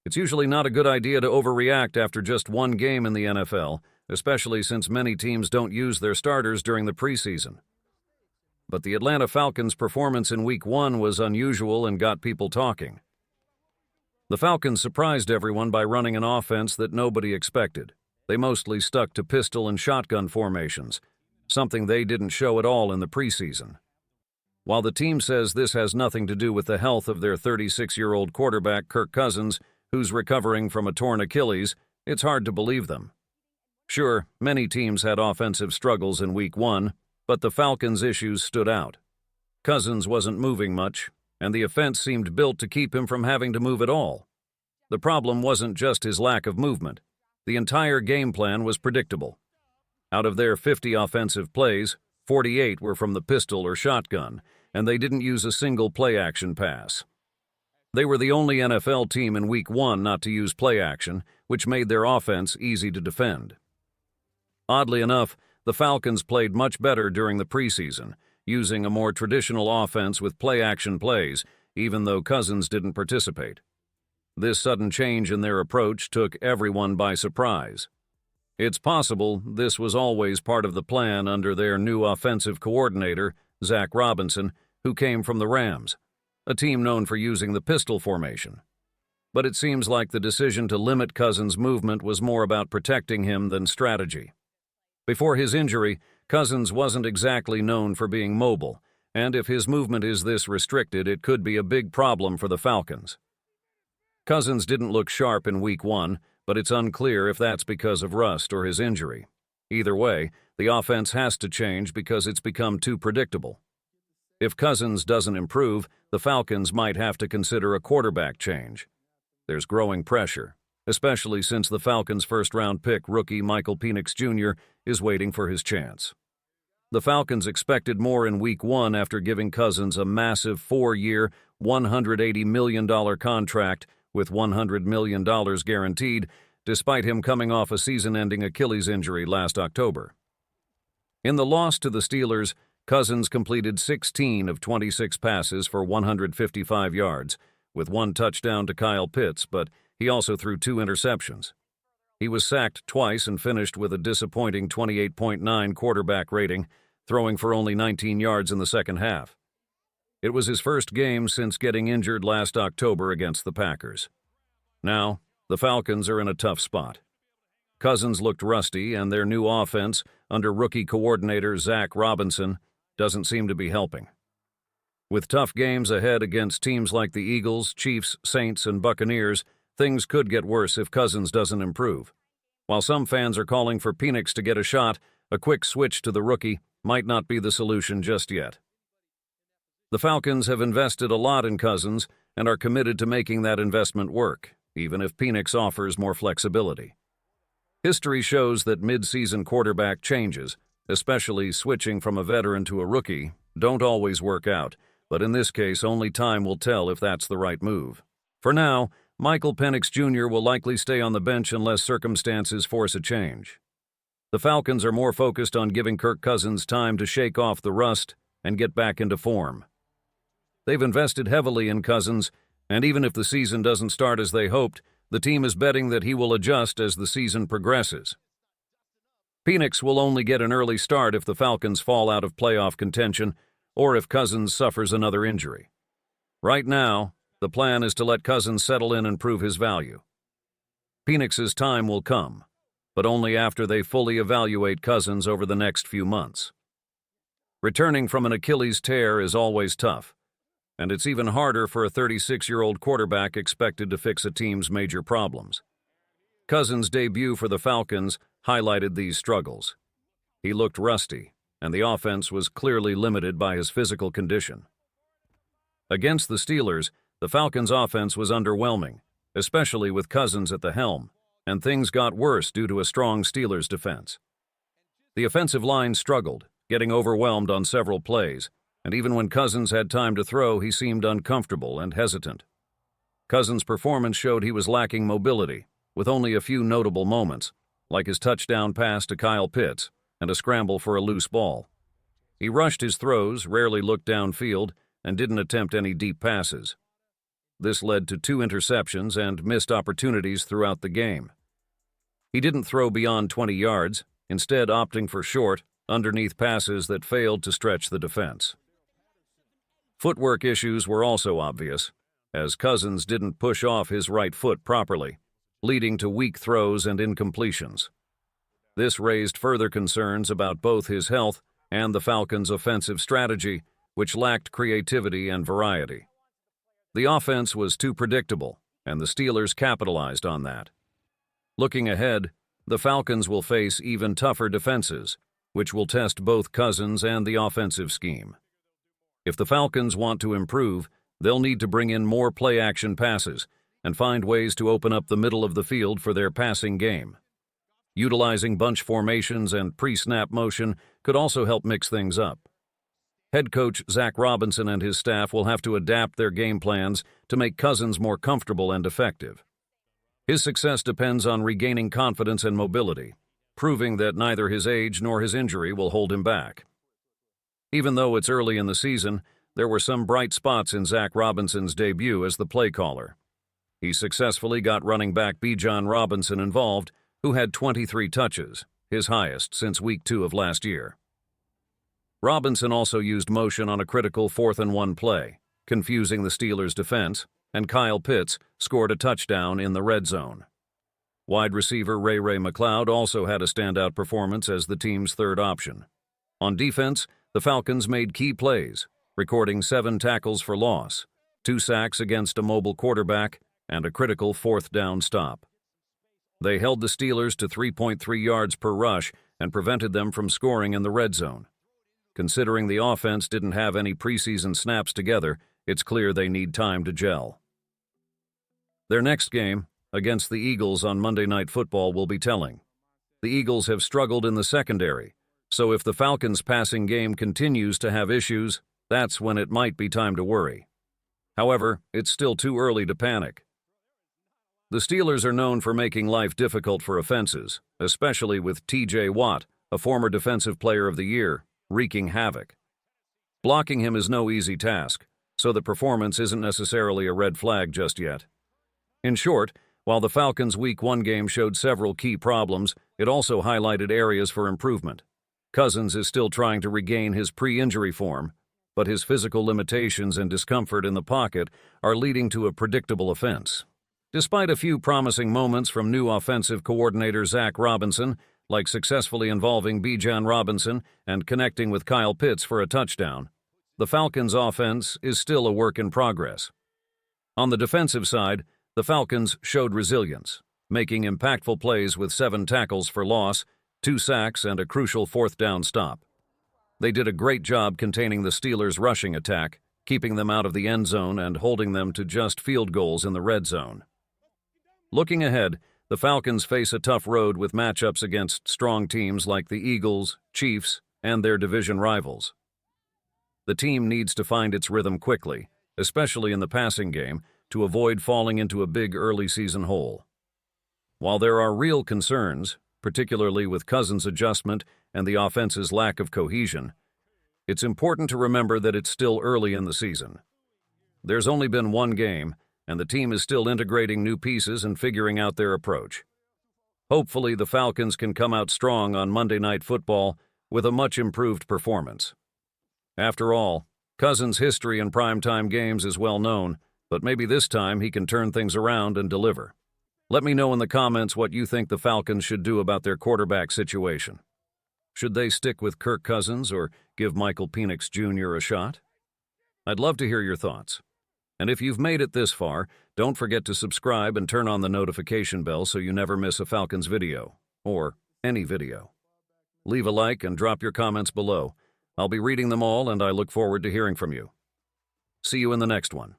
It's usually not a good idea to overreact after just one game in the NFL, especially since many teams don't use their starters during the preseason. But the Atlanta Falcons' performance in Week 1 was unusual and got people talking. The Falcons surprised everyone by running an offense that nobody expected. They mostly stuck to pistol and shotgun formations, something they didn't show at all in the preseason. While the team says this has nothing to do with the health of their 36-year-old quarterback Kirk Cousins, who's recovering from a torn Achilles, it's hard to believe them. Sure, many teams had offensive struggles in Week 1, but the Falcons' issues stood out. Cousins wasn't moving much, and the offense seemed built to keep him from having to move at all. The problem wasn't just his lack of movement. The entire game plan was predictable. Out of their 50 offensive plays, 48 were from the pistol or shotgun, and they didn't use a single play-action pass. They were the only NFL team in Week 1 not to use play-action, which made their offense easy to defend. Oddly enough, the Falcons played much better during the preseason, using a more traditional offense with play-action plays, even though Cousins didn't participate. This sudden change in their approach took everyone by surprise. It's possible this was always part of the plan under their new offensive coordinator, Zach Robinson, who came from the Rams, a team known for using the pistol formation. But it seems like the decision to limit Cousins' movement was more about protecting him than strategy. Before his injury, Cousins wasn't exactly known for being mobile, and if his movement is this restricted, it could be a big problem for the Falcons. Cousins didn't look sharp in Week 1, but it's unclear if that's because of rust or his injury. Either way, the offense has to change because it's become too predictable. If Cousins doesn't improve, the Falcons might have to consider a quarterback change. There's growing pressure, especially since the Falcons' first-round pick rookie Michael Penix Jr. is waiting for his chance. The Falcons expected more in Week 1 after giving Cousins a massive 4-year, $180 million contract with $100 million guaranteed, despite him coming off a season-ending Achilles injury last October. In the loss to the Steelers, Cousins completed 16 of 26 passes for 155 yards, with one touchdown to Kyle Pitts, but he also threw 2 interceptions. He was sacked twice and finished with a disappointing 28.9 quarterback rating, throwing for only 19 yards in the second half. It was his first game since getting injured last October against the Packers. Now, the Falcons are in a tough spot. Cousins looked rusty, and their new offense, under rookie coordinator Zach Robinson, doesn't seem to be helping. With tough games ahead against teams like the Eagles, Chiefs, Saints, and Buccaneers, things could get worse if Cousins doesn't improve. While some fans are calling for Penix to get a shot, a quick switch to the rookie might not be the solution just yet. The Falcons have invested a lot in Cousins and are committed to making that investment work, even if Penix offers more flexibility. History shows that mid-season quarterback changes, especially switching from a veteran to a rookie, don't always work out, but in this case, only time will tell if that's the right move. For now, Michael Penix Jr. will likely stay on the bench unless circumstances force a change. The Falcons are more focused on giving Kirk Cousins time to shake off the rust and get back into form. They've invested heavily in Cousins, and even if the season doesn't start as they hoped, the team is betting that he will adjust as the season progresses. Penix will only get an early start if the Falcons fall out of playoff contention or if Cousins suffers another injury. Right now, the plan is to let Cousins settle in and prove his value. Penix's time will come, but only after they fully evaluate Cousins over the next few months. Returning from an Achilles tear is always tough, and it's even harder for a 36-year-old quarterback expected to fix a team's major problems. Cousins' debut for the Falcons highlighted these struggles. He looked rusty, and the offense was clearly limited by his physical condition. Against the Steelers, the Falcons' offense was underwhelming, especially with Cousins at the helm, and things got worse due to a strong Steelers defense. The offensive line struggled, getting overwhelmed on several plays, and even when Cousins had time to throw, he seemed uncomfortable and hesitant. Cousins' performance showed he was lacking mobility, with only a few notable moments, like his touchdown pass to Kyle Pitts and a scramble for a loose ball. He rushed his throws, rarely looked downfield, and didn't attempt any deep passes. This led to 2 interceptions and missed opportunities throughout the game. He didn't throw beyond 20 yards, instead opting for short, underneath passes that failed to stretch the defense. Footwork issues were also obvious, as Cousins didn't push off his right foot properly, leading to weak throws and incompletions. This raised further concerns about both his health and the Falcons' offensive strategy, which lacked creativity and variety. The offense was too predictable, and the Steelers capitalized on that. Looking ahead, the Falcons will face even tougher defenses, which will test both Cousins and the offensive scheme. If the Falcons want to improve, they'll need to bring in more play-action passes and find ways to open up the middle of the field for their passing game. Utilizing bunch formations and pre-snap motion could also help mix things up. Head coach Zach Robinson and his staff will have to adapt their game plans to make Cousins more comfortable and effective. His success depends on regaining confidence and mobility, proving that neither his age nor his injury will hold him back. Even though it's early in the season, there were some bright spots in Zach Robinson's debut as the play caller. He successfully got running back Bijan Robinson involved, who had 23 touches, his highest since Week 2 of last year. Robinson also used motion on a critical 4th-and-1 play, confusing the Steelers' defense, and Kyle Pitts scored a touchdown in the red zone. Wide receiver Ray McLeod also had a standout performance as the team's third option. On defense, the Falcons made key plays, recording 7 tackles for loss, 2 sacks against a mobile quarterback, and a critical 4th down stop. They held the Steelers to 3.3 yards per rush and prevented them from scoring in the red zone. Considering the offense didn't have any preseason snaps together, it's clear they need time to gel. Their next game, against the Eagles on Monday Night Football, will be telling. The Eagles have struggled in the secondary, so if the Falcons' passing game continues to have issues, that's when it might be time to worry. However, it's still too early to panic. The Steelers are known for making life difficult for offenses, especially with T.J. Watt, a former Defensive Player of the Year, wreaking havoc. Blocking him is no easy task, so the performance isn't necessarily a red flag just yet. In short, while the Falcons' Week 1 game showed several key problems, it also highlighted areas for improvement. Cousins is still trying to regain his pre-injury form, but his physical limitations and discomfort in the pocket are leading to a predictable offense. Despite a few promising moments from new offensive coordinator Zach Robinson, like successfully involving Bijan Robinson and connecting with Kyle Pitts for a touchdown, the Falcons' offense is still a work in progress. On the defensive side, the Falcons showed resilience, making impactful plays with 7 tackles for loss, 2 sacks, and a crucial 4th down stop. They did a great job containing the Steelers' rushing attack, keeping them out of the end zone and holding them to just field goals in the red zone. Looking ahead, the Falcons face a tough road with matchups against strong teams like the Eagles, Chiefs, and their division rivals. The team needs to find its rhythm quickly, especially in the passing game, to avoid falling into a big early season hole. While there are real concerns, particularly with Cousins' adjustment and the offense's lack of cohesion, it's important to remember that it's still early in the season. There's only been 1 game, and the team is still integrating new pieces and figuring out their approach. Hopefully, the Falcons can come out strong on Monday Night Football with a much improved performance. After all, Cousins' history in primetime games is well known, but maybe this time he can turn things around and deliver. Let me know in the comments what you think the Falcons should do about their quarterback situation. Should they stick with Kirk Cousins or give Michael Penix Jr. a shot? I'd love to hear your thoughts. And if you've made it this far, don't forget to subscribe and turn on the notification bell so you never miss a Falcons video, or any video. Leave a like and drop your comments below. I'll be reading them all, and I look forward to hearing from you. See you in the next one.